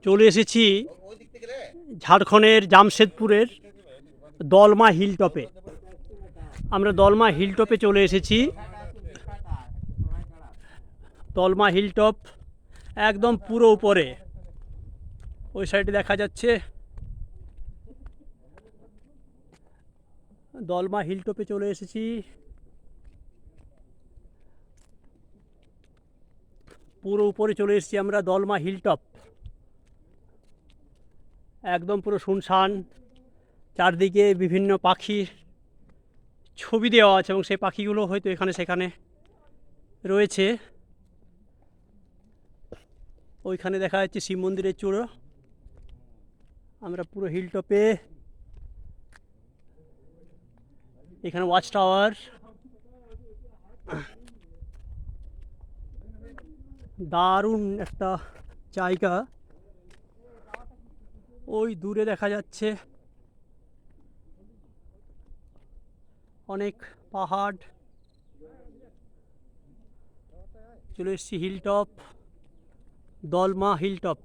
চলে এসেছি ঝাড়খণ্ডের জামশেদপুরের দলমা হিল টপে। আমরা দলমা হিল টপে চলে এসেছি। দলমা হিল টপ একদম পুরো উপরে, ওই সাইডে দেখা যাচ্ছে। দলমা হিল টপে চলে এসেছি। পুরো উপরে চলে এসেছি আমরা দলমা হিল টপ। একদম পুরো শুনশান, চারদিকে বিভিন্ন পাখির ছবি দেওয়া আছে এবং সেই পাখিগুলো হয়তো এখানে সেখানে রয়েছে। ওইখানে দেখা যাচ্ছে শিব মন্দিরের চূড়ো। আমরা পুরো হিল টপে, এখানে ওয়াচ টাওয়ার, দারুণ একটা জায়গা। ওই দূরে দেখা যাচ্ছে অনেক পাহাড়। চলে এসেছি hill top, Dalma hill top.